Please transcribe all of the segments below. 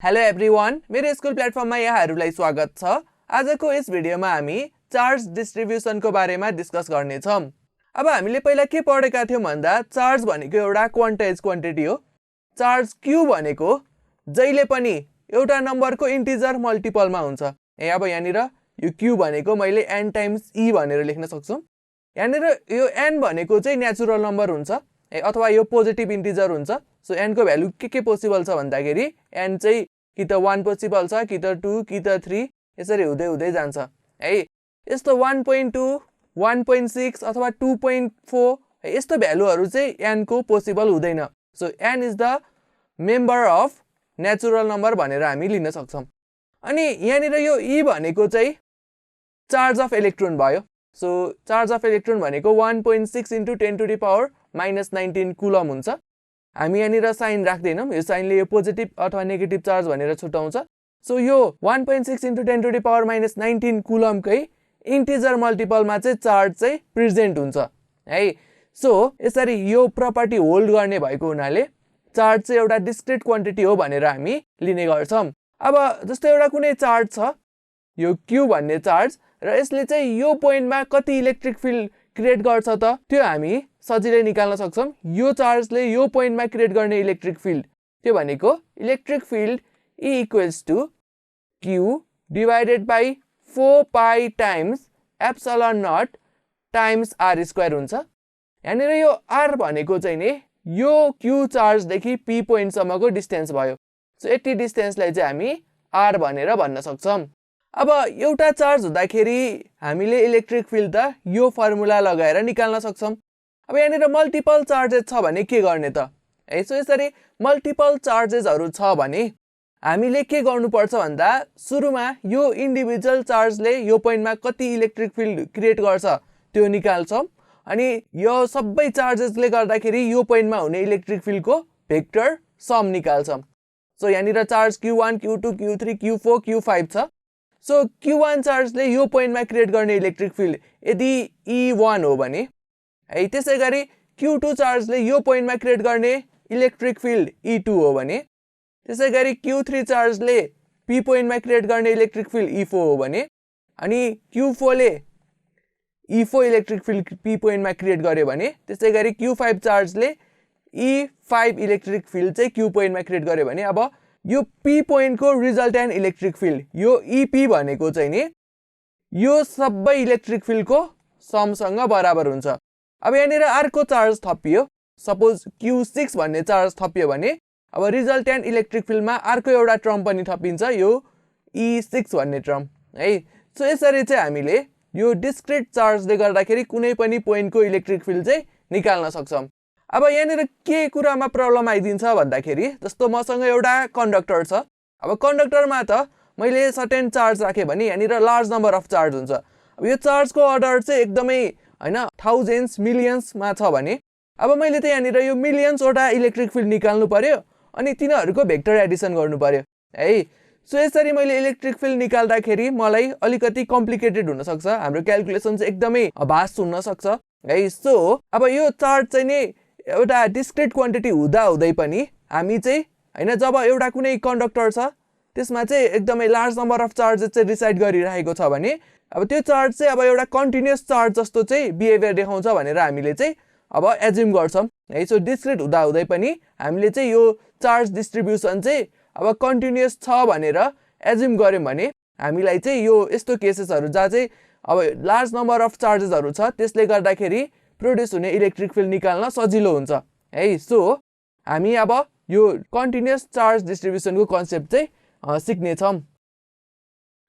Hello everyone, मेरो school प्लेटफर्ममा यहाँहरूलाई स्वागत छ। आजको यस भिडियोमा हामी चार्ज डिस्ट्रिब्युसनको बारेमा डिस्कस गर्ने छौं। अब हामीले पहिला के पढेका थियौं भन्दा चार्ज भनेको एउटा क्वान्टाइज क्वान्टिटी हो। चार्ज q भनेको जहिले पनि एउटा नम्बरको इन्टिजर मल्टिपलमा हुन्छ। अब यहाँनिर यो q भनेको मैले n टाइम्स e भनेर लेख्न सक्छु। यहाँनिर यो n भनेको चाहिँ नेचुरल नम्बर हुन्छ अथवा यो पोजिटिभ इन्टिजर हुन्छ। सो n को भ्यालु के पोसिबल छ भन्दाखेरि n चाहिँ कि त 1 पोसिबल छ, कि त 2, कि त 3 यसरी हुँदै हुँदै जान्छ है। यस्तो 1.2, 1.6 अथवा 2.4 यस्तो भ्यालुहरु चाहिँ n को पोसिबल हुँदैन। So n is the member of natural number भनेर हामी लिन सक्छौं। अनि यहाँनिर यो e भनेको चाहिँ चार्ज अफ इलेक्ट्रोन भयो। सो चार्ज अफ इलेक्ट्रोन भनेको 1.6 × 10⁻⁻19 कुलम हुन्छ। हामी यहाँनिर साइन राख्दैनौं, यो साइनले यो पोजिटिभ अथवा नेगेटिभ चार्ज भनेर छुटाउँछ। सो यो 1.6 × 10⁻⁻19 कुलमकै इन्टिजर मल्टिपलमा चाहिँ चार्ज चाहिँ प्रेजेन्ट हुन्छ है। सो यसरी यो प्रपर्टी होल्ड गर्ने भएको हुनाले चार्ज चाहिँ एउटा डिस्क्रिट क्वान्टिटी हो भनेर हामी लिने गर्छौं। अब जस्तो एउटा कुनै चार्ज छ, यो q भन्ने चार्ज, र यसले चाहिँ यो पोइन्टमा कति इलेक्ट्रिक फिल्ड क्रिएट गर्छ त त्यो हामी सजिलै निकाल्न सक्छौं। यो चार्जले यो पोइन्टमा क्रिएट गर्ने इलेक्ट्रिक फिल्ड त्यो भनेको electric field E = q divided by 4 times epsilon naught times r² हुन्छ। यहाँनिर यो r भनेको चाहिँ नि यो q चार्जदेखि p पोइन्ट सम्मको डिस्टेन्स भयो। सो यति डिस्टेन्सलाई चाहिँ हामी r भनेर भन्न सक्छौं। अब एउटा चार्ज हुँदाखेरि हामीले इलेक्ट्रिक फिल्ड त यो फर्मुला लगाएर निकाल्न सक्छौं। अब यहाँनिर मल्टिपल चार्जेस छ भने के गर्ने त है। सो यसरी मल्टिपल चार्जेसहरु छ भने हामीले के गर्नुपर्छ भन्दा सुरुमा यो इन्डिभिजुअल चार्जले यो पोइन्टमा कति इलेक्ट्रिक फिल्ड क्रिएट गर्छ त्यो निकाल्छौं। अनि यो सबै चार्जेसले गर्दाखेरि यो पोइन्टमा हुने इलेक्ट्रिक फिल्डको भेक्टर सम निकाल्छौं। सो यहाँनिर charge q1, q2, q3, q4, q5 छ। सो q1 चार्जले यो पोइन्टमा क्रिएट गर्ने इलेक्ट्रिक फिल्ड यदि E1 हो भने है, त्यसैगरी q2 चार्जले यो पोइन्टमा क्रिएट गर्ने इलेक्ट्रिक फिल्ड E2 हो भने, त्यसैगरी q3 चार्जले p पोइन्टमा क्रिएट गर्ने इलेक्ट्रिक फिल्ड E4 हो भने, अनि q4 ले E4 इलेक्ट्रिक फिल्ड p पोइन्टमा क्रिएट गर्यो भने, त्यसैगरी q5 चार्जले E5 इलेक्ट्रिक फिल्ड चाहिँ q पोइन्टमा क्रिएट गर्यो भने, अब यो p पोइन्टको रिजल्टेन्ट इलेक्ट्रिक फिल्ड यो EP भनेको चाहिँ नि यो सबै इलेक्ट्रिक फिल्डको समसँग बराबर हुन्छ। अब यहाँनिर अर्को चार्ज थपियो, सपोज q6 भन्ने चार्ज थपियो भने अब रिजल्टेन्ट इलेक्ट्रिक फिल्डमा अर्को एउटा टर्म पनि थपिन्छ, यो E6 भन्ने टर्म है। सो यसरी चाहिँ हामीले यो डिस्क्रिट चार्जले गर्दाखेरि कुनै पनि पोइन्टको इलेक्ट्रिक फिल्ड चाहिँ निकाल्न सक्छौं। अब यहाँनिर के कुरामा प्रब्लम आइदिन्छ भन्दाखेरि जस्तो मसँग एउटा कन्डक्टर छ। अब कन्डक्टरमा त मैले सर्टेन चार्ज राखे भने यहाँनिर लार्ज नम्बर अफ चार्ज हुन्छ। अब यो चार्जको अर्डर चाहिँ एकदमै हैन थाउजन्ड्स मिलियन्समा छ भने अब मैले त यहाँनिर यो मिलियन्स वटा इलेक्ट्रिक फिल्ड निकाल्नु पर्यो अनि तिनीहरुको भेक्टर एडिसन गर्नु पर्यो है। सो यसरी मैले इलेक्ट्रिक फिल्ड निकाल्दाखेरि मलाई अलिकति कम्प्लिकेटेड हुन सक्छ, हाम्रो क्याल्कुलेसन चाहिँ एकदमै भास्ट हुन सक्छ है। सो अब यो चार्ज चाहिँ नि एउटा डिस्क्रिट क्वान्टिटी हुँदा हुँदै पनि हामी चाहिँ हैन जब एउटा कुनै कन्डक्टर छ त्यसमा चाहिँ एकदमै लार्ज नम्बर अफ चार्जेस चाहिँ रिसाइड गरिरहेको छ भने अब त्यो चार्ज चाहिँ अब एउटा कन्टिन्युअस चार्ज जस्तो चाहिँ बिहेभियर देखाउँछ भनेर हामीले चाहिँ अब एज्युम गर्छौं है। सो डिस्क्रिट हुँदा हुँदै पनि हामीले चाहिँ यो चार्ज डिस्ट्रिब्युसन चाहिँ अब कन्टिन्युअस छ भनेर एज्युम गर्यौं भने हामीलाई चाहिँ यो यस्तो केसेसहरु जहाँ चाहिँ अब लार्ज नम्बर अफ चार्जेसहरु छ त्यसले गर्दाखेरि प्रोड्युस हुने इलेक्ट्रिक फिल्ड निकाल्न सजिलो हुन्छ है। सो हामी अब यो कन्टिन्युअस चार्ज डिस्ट्रिब्युसनको कन्सेप्ट चाहिँ सिक्ने छौं।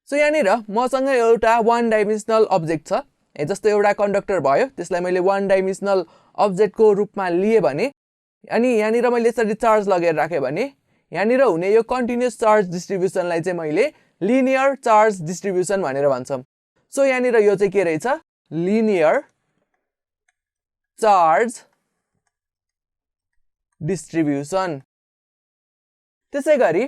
सो यहाँनिर मसँग एउटा वन डाइमेन्सनल अब्जेक्ट छ, जस्तो एउटा कन्डक्टर भयो, त्यसलाई मैले वन डाइमेन्सनल अब्जेक्टको रूपमा लिए भने अनि यहाँनिर मैले यसरी चार्ज लगेर राखे भने यहाँनिर हुने यो कन्टिन्युअस चार्ज डिस्ट्रिब्युसनलाई चाहिँ मैले लिनियर चार्ज डिस्ट्रिब्युसन भनेर भन्छौं। सो यहाँनिर यो चाहिँ के रहेछ, लिनियर चार्ज डिस्ट्रिब्युसन। त्यसैगरी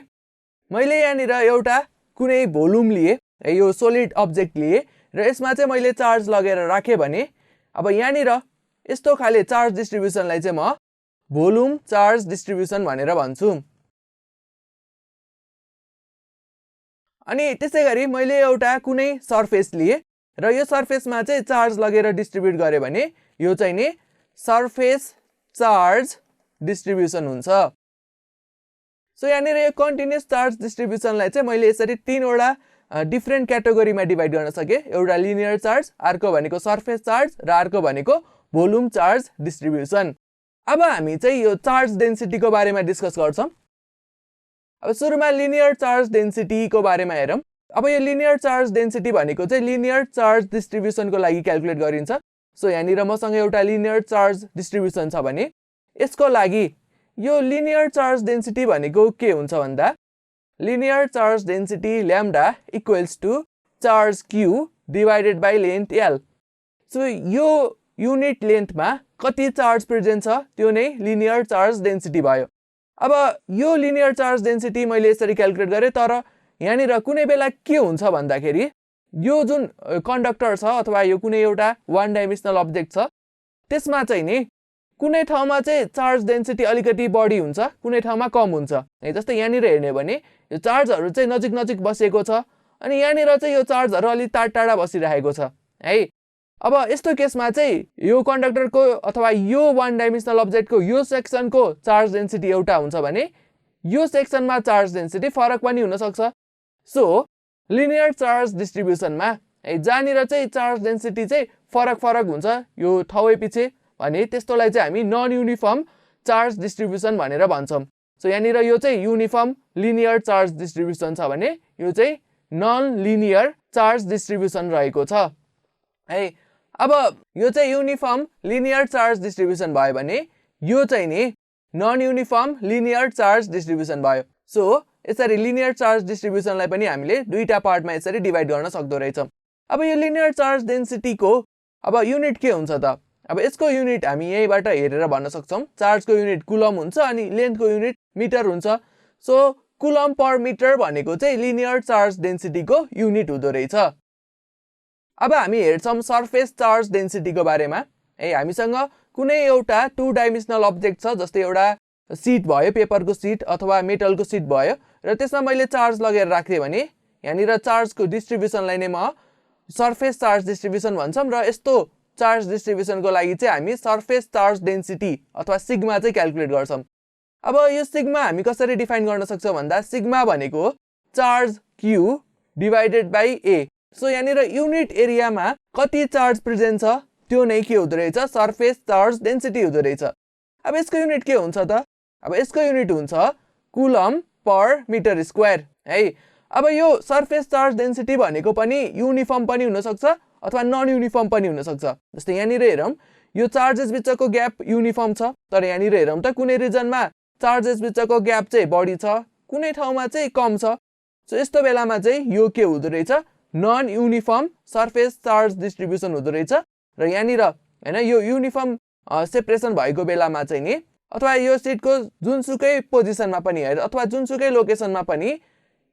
मैले यहाँनिर एउटा कुनै भोल्युम लिए, यो सोलिड अब्जेक्ट लिए र यसमा चाहिँ मैले चार्ज लगेर राखे भने अब यहाँनिर यस्तो खाले चार्ज डिस्ट्रिब्युसनलाई चाहिँ म भोल्युम चार्ज डिस्ट्रिब्युसन भनेर भन्छु। अनि त्यसैगरी मैले एउटा कुनै सरफेस लिए र यो सरफेसमा चाहिँ चार्ज लगेर डिस्ट्रिब्युट गरे भने यो चाहिँ नि सरफेस चार्ज डिस्ट्रिब्युसन हुन्छ। सो यहाँनिर यो कन्टिन्युअस चार्ज डिस्ट्रिब्युसनलाई चाहिँ मैले यसरी तीनवटा डिफ्रेन्ट क्याटेगोरीमा डिभाइड गर्न सके। एउटा लिनियर चार्ज, अर्को भनेको सरफेस चार्ज र अर्को भनेको भोल्युम चार्ज डिस्ट्रिब्युसन। अब हामी चाहिँ यो चार्ज डेन्सिटीको बारेमा डिस्कस गर्छौं। अब सुरुमा लिनियर चार्ज डेन्सिटीको बारेमा हेरौं। अब यो लिनियर चार्ज डेन्सिटी भनेको चाहिँ लिनियर चार्ज डिस्ट्रिब्युसनको लागि क्याल्कुलेट गरिन्छ। सो यहाँनिर मसँग एउटा लिनियर चार्ज डिस्ट्रिब्युसन छ भने यसको लागि यो लिनियर चार्ज डेन्सिटी भनेको के हुन्छ भन्दा linear charge density lambda equals to charge Q divided by length L. So यो युनिट लेन्थमा कति चार्ज प्रेजेन्ट छ त्यो नै लिनियर चार्ज डेन्सिटी भयो। अब यो लिनियर चार्ज डेन्सिटी मैले यसरी क्याल्कुलेट गरे, तर यहाँनिर कुनै बेला के हुन्छ भन्दाखेरि यो जुन कन्डक्टर छ अथवा यो कुनै एउटा वान डाइमेन्सनल अब्जेक्ट छ त्यसमा चाहिँ नि कुनै ठाउँमा चाहिँ चार्ज डेन्सिटी अलिकति बढी हुन्छ, कुनै ठाउँमा कम हुन्छ। जस्तै यहाँनिर हेर्ने भने यो चार्जहरू चाहिँ नजिक नजिक बसेको छ अनि यहाँनिर चाहिँ यो चार्जहरू अलि टाढा बसिरहेको छ है। अब यस्तो केसमा चाहिँ यो कन्डक्टरको अथवा यो वान डाइमेन्सनल अब्जेक्टको यो सेक्सनको चार्ज डेन्सिटी एउटा हुन्छ भने यो सेक्सनमा चार्ज डेन्सिटी फरक पनि हुन सक्छ। सो लिनियर चार्ज डिस्ट्रिब्युसनमा जहाँनिर चाहिँ चार्ज डेन्सिटी चाहिँ फरक हुन्छ यो ठाउँ पछि भने त्यस्तोलाई चाहिँ हामी नन युनिफर्म चार्ज डिस्ट्रिब्युसन भनेर भन्छौं। सो यहाँनिर यो चाहिँ युनिफर्म लिनियर चार्ज डिस्ट्रिब्युसन छ भने यो चाहिँ नन लिनियर चार्ज डिस्ट्रिब्युसन रहेको छ है। अब यो चाहिँ युनिफर्म लिनियर चार्ज डिस्ट्रिब्युसन भयो भने यो चाहिँ नि non uniform linear charge distribution भयो। सो यसरी लिनियर चार्ज डिस्ट्रिब्युसनलाई पनि हामीले दुईटा पार्टमा यसरी डिभाइड गर्न सक्दो रहेछौं। अब यो लिनियर चार्ज डेन्सिटीको अब युनिट के हुन्छ त? अब यसको युनिट हामी यहीबाट हेरेर भन्न सक्छौं। चार्जको युनिट कुलम हुन्छ अनि लेन्थको युनिट मिटर हुन्छ। सो कुलम पर मिटर भनेको चाहिँ लिनियर चार्ज डेन्सिटीको युनिट हुँदो रहेछ। अब हामी हेर्छौं सरफेस चार्ज डेन्सिटीको बारेमा। हामीसँग कुनै एउटा टु डाइमेन्सनल अब्जेक्ट छ, जस्तै एउटा सिट भयो, पेपरको सिट अथवा मेटलको सिट भयो र त्यसमा मैले चार्ज लगेर राखे भने यहाँनिर चार्जको डिस्ट्रिब्युसनलाई नै म सरफेस चार्ज डिस्ट्रिब्युसन भन्छौं र यस्तो चार्ज डिस्ट्रिब्युसनको लागि चाहिँ हामी सरफेस चार्ज डेन्सिटी अथवा सिग्मा चाहिँ क्याल्कुलेट गर्छौं। अब यो सिग्मा हामी कसरी डिफाइन गर्न सक्छौं भन्दा सिग्मा भनेको charge Q divided by A. So यहाँनिर युनिट एरियामा कति चार्ज प्रेजेन्ट छ त्यो नै के हुँदो रहेछ सरफेस चार्ज डेन्सिटी हुँदो रहेछ। अब यसको युनिट के हुन्छ त? अब यसको युनिट हुन्छ कुलम पर मिटर स्क्वायर है। अब यो सरफेस चार्ज डेन्सिटी भनेको पनि युनिफर्म पनि हुन सक्छ अथवा नन युनिफर्म पनि हुन सक्छ। जस्तै यहाँनिर हेरौं यो चार्जेस बिचको ग्याप युनिफर्म छ, तर यहाँनिर हेरौं त कुनै रिजनमा चार्जेस बिचको ग्याप चाहिँ बढी छ, कुनै ठाउँमा चाहिँ कम छ। सो यस्तो बेलामा चाहिँ यो के हुँदो रहेछ non uniform surface charge distribution हुँदो रहेछ। र यहाँनिर हैन यो युनिफर्म सेपरेसन भएको बेलामा चाहिँ नि अथवा यो सिटको जुनसुकै पोजिसनमा पनि अथवा जुनसुकै लोकेसनमा पनि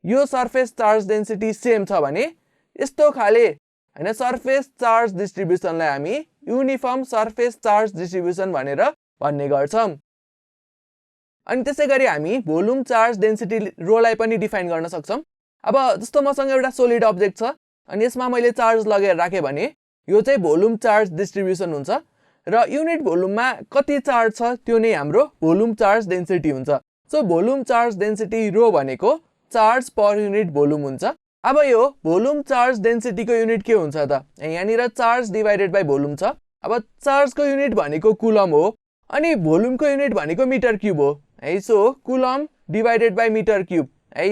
यो सरफेस चार्ज डेन्सिटी सेम छ भने यस्तो खाले हैन सरफेस चार्ज डिस्ट्रिब्युसनलाई हामी युनिफर्म सरफेस चार्ज डिस्ट्रिब्युसन भनेर भन्ने गर्छौं। अनि त्यसैगरी हामी भोल्युम चार्ज डेन्सिटी रोलाई पनि डिफाइन गर्न सक्छौं। अब जस्तो मसँग एउटा सोलिड अब्जेक्ट छ अनि यसमा मैले चार्ज लगेर राखे भने यो चाहिँ भोल्युम चार्ज डिस्ट्रिब्युसन हुन्छ र युनिट भोल्युममा कति चार्ज छ त्यो नै हाम्रो भोल्युम चार्ज डेन्सिटी हुन्छ। So volume charge density rho भनेको चार्ज पर युनिट भोल्युम हुन्छ। अब यो भोल्युम चार्ज डेन्सिटीको युनिट के हुन्छ त? यहाँनिर चार्ज डिवाइडेड बाइ भोल्युम छ। अब चार्जको युनिट भनेको कुलम हो अनि भोल्युमको युनिट भनेको मिटर क्युब हो है। So coulomb divided by metre cube है,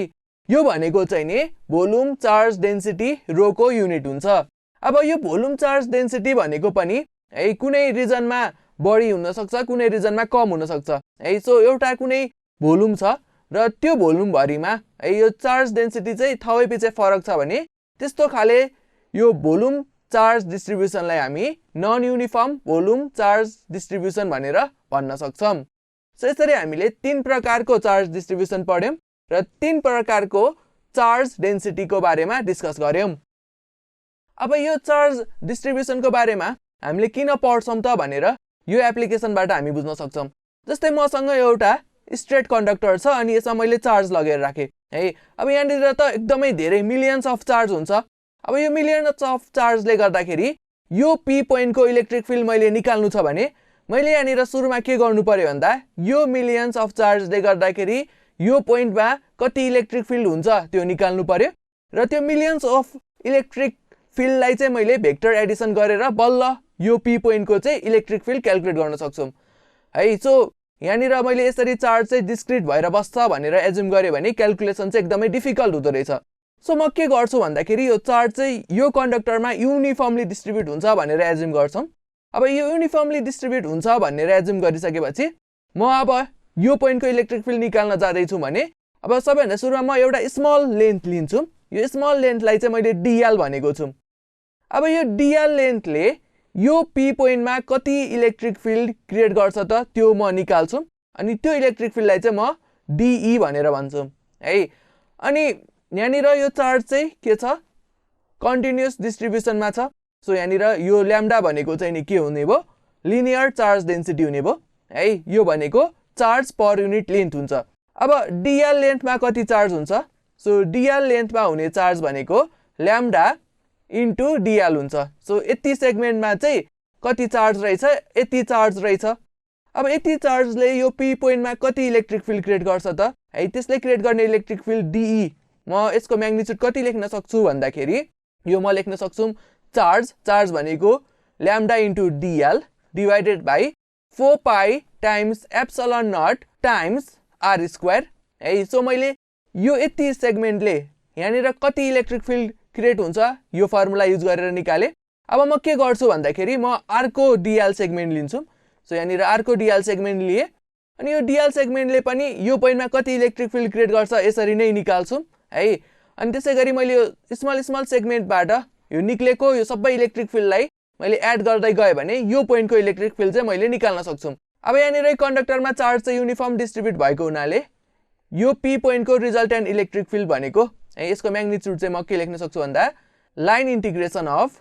यो भनेको चाहिँ नि भोल्युम चार्ज डेन्सिटी रोको युनिट हुन्छ। अब यो भोल्युम चार्ज डेन्सिटी भनेको पनि है कुनै रिजनमा बढी हुन सक्छ, कुनै रिजनमा कम हुन सक्छ है। सो एउटा कुनै भोल्युम छ र त्यो भोल्युम भरिमा है यो चार्ज डेन्सिटी चाहिँ ठाउँ पछि फरक छ भने त्यस्तो खाले यो भोल्युम चार्ज डिस्ट्रिब्युसनलाई हामी non uniform volume charge distribution भनेर भन्न सक्छौं। सो यसरी हामीले तीन प्रकारको चार्ज डिस्ट्रिब्युसन पढ्यौं र तीन प्रकारको चार्ज डेन्सिटीको बारेमा डिस्कस गर्यौं। अब यो चार्ज डिस्ट्रिब्युसनको बारेमा हामीले किन पढ्छौं त भनेर यो एप्लिकेसनबाट हामी बुझ्न सक्छौं। जस्तै मसँग एउटा स्ट्रेट कन्डक्टर छ अनि यसमा मैले चार्ज लगेर राखेँ है। अब यहाँनिर त एकदमै धेरै मिलियन्स अफ चार्ज हुन्छ। अब यो मिलियन्स अफ चार्जले गर्दाखेरि यो पी पोइन्टको इलेक्ट्रिक फिल्ड मैले निकाल्नु छ भने मैले यहाँनिर सुरुमा के गर्नु पर्यो भन्दा यो मिलियन्स अफ चार्जले गर्दाखेरि यो पोइन्टमा कति इलेक्ट्रिक फिल्ड हुन्छ त्यो निकाल्नु पर्यो र त्यो मिलियन्स अफ इलेक्ट्रिक फिल्डलाई चाहिँ मैले भेक्टर एडिसन गरेर बल्ल यो पी पोइन्टको चाहिँ इलेक्ट्रिक फिल्ड क्याल्कुलेट गर्न सक्छु है। सो यहाँनिर मैले यसरी चार्ज चाहिँ डिस्क्रिट भएर बस्छ भनेर एज्युम गरेँ भने क्याल्कुलेसन चाहिँ एकदमै डिफिकल्ट हुँदो रहेछ। सो म के गर्छु भन्दाखेरि यो चार्ज चाहिँ यो कन्डक्टरमा युनिफर्मली डिस्ट्रिब्युट हुन्छ भनेर एज्युम गर्छौँ। अब यो युनिफर्मली डिस्ट्रिब्युट हुन्छ भनेर एज्युम गरिसकेपछि म अब यो पोइन्टको इलेक्ट्रिक फिल्ड निकाल्न जाँदैछु भने अब सबैभन्दा सुरुमा म एउटा स्मल लेन्थ लिन्छु। यो स्मल लेन्थलाई चाहिँ मैले डिएल भनेको छु। अब यो डिएल लेन्थले यो पी पोइन्टमा कति इलेक्ट्रिक फिल्ड क्रिएट गर्छ त त्यो म निकाल्छु अनि त्यो इलेक्ट्रिक फिल्डलाई चाहिँ म डिई भनेर भन्छु है। अनि यहाँनिर यो चार्ज चाहिँ के छ कन्टिन्युअस डिस्ट्रिब्युसनमा छ। सो यहाँनिर यो ल्याम्डा भनेको चाहिँ नि के हुने भयो लिनियर चार्ज डेन्सिटी हुने भयो है। यो भनेको चार्ज पर युनिट लेन्थ हुन्छ। अब डिएल लेन्थमा कति चार्ज हुन्छ सो डिएल लेन्थमा हुने चार्ज भनेको ल्याम्डा इन्टु डिएल हुन्छ। सो यति सेगमेन्टमा चाहिँ कति चार्ज रहेछ यति चार्ज रहेछ। अब यति चार्जले यो पी पोइन्टमा कति इलेक्ट्रिक फिल्ड क्रिएट गर्छ त है त्यसले क्रिएट गर्ने इलेक्ट्रिक फिल्ड डिई म यसको म्याग्निट्युड कति लेख्न सक्छु भन्दाखेरि यो म लेख्न सक्छु चार्ज भनेको lambda into DL divided by 4 pi times epsilon naught times R square है। सो मैले यो यति सेगमेन्टले यहाँनिर कति इलेक्ट्रिक फिल्ड क्रिएट हुन्छ यो फर्मुला युज गरेर निकाले। अब म के गर्छु भन्दाखेरि म अर्को डिएल सेगमेन्ट लिन्छु। सो यहाँनिर अर्को डिएल सेगमेन्ट लिए अनि यो डिएल सेगमेन्टले पनि यो पोइन्टमा कति इलेक्ट्रिक फिल्ड क्रिएट गर्छ यसरी नै निकाल्छु है। अनि त्यसै गरी मैले यो स्मल सेगमेन्टबाट यो निक्लेको यो सबै इलेक्ट्रिक फिल्डलाई मैले एड गर्दै गएँ भने यो पोइन्टको इलेक्ट्रिक फिल्ड चाहिँ मैले निकाल्न सक्छु। अब यहाँनिर कन्डक्टरमा चार्ज चाहिँ युनिफर्म डिस्ट्रिब्युट भएको हुनाले यो पी पोइन्टको रिजल्टेन्ट इलेक्ट्रिक फिल्ड भनेको है यसको म्याग्निट्युड चाहिँ म के लेख्न सक्छु भन्दा line integration of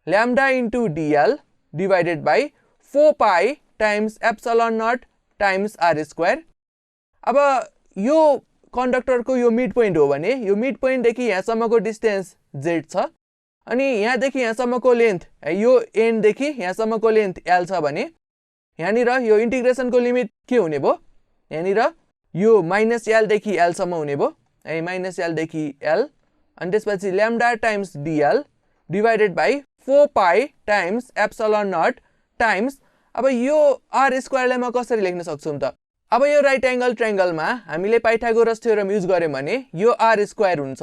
lambda into DL divided by 4 pi times epsilon naught times R square. अब यो कन्डक्टरको यो मिड पोइन्ट हो भने यो मिड पोइन्टदेखि यहाँसम्मको डिस्टेन्स जेड छ अनि यहाँदेखि यहाँसम्मको लेन्थ यो एन्डदेखि यहाँसम्मको लेन्थ एल छ भने यहाँनिर यो इन्टिग्रेसनको लिमिट के हुने भयो यहाँनिर यो माइनस एलदेखि एलसम्म हुने भयो है माइनस एलदेखि एल अनि त्यसपछि lambda times DL divided by 4 pi times epsilon naught times. अब यो आर स्क्वायरलाई म कसरी लेख्न सक्छौँ त अब यो राइट एङ्गल ट्रायङ्गलमा हामीले पाइथागोरस थ्योरम युज गर्यौँ भने यो आर स्क्वायर हुन्छ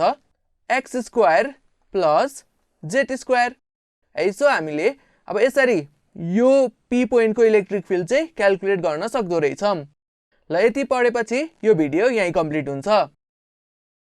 x square plus Z square है। सो हामीले अब यसरी यो पी पोइन्टको इलेक्ट्रिक फिल्ड चाहिँ क्याल्कुलेट गर्न सक्दो रहेछौँ। ल यति पढेपछि यो भिडियो यहीँ कम्प्लिट हुन्छ।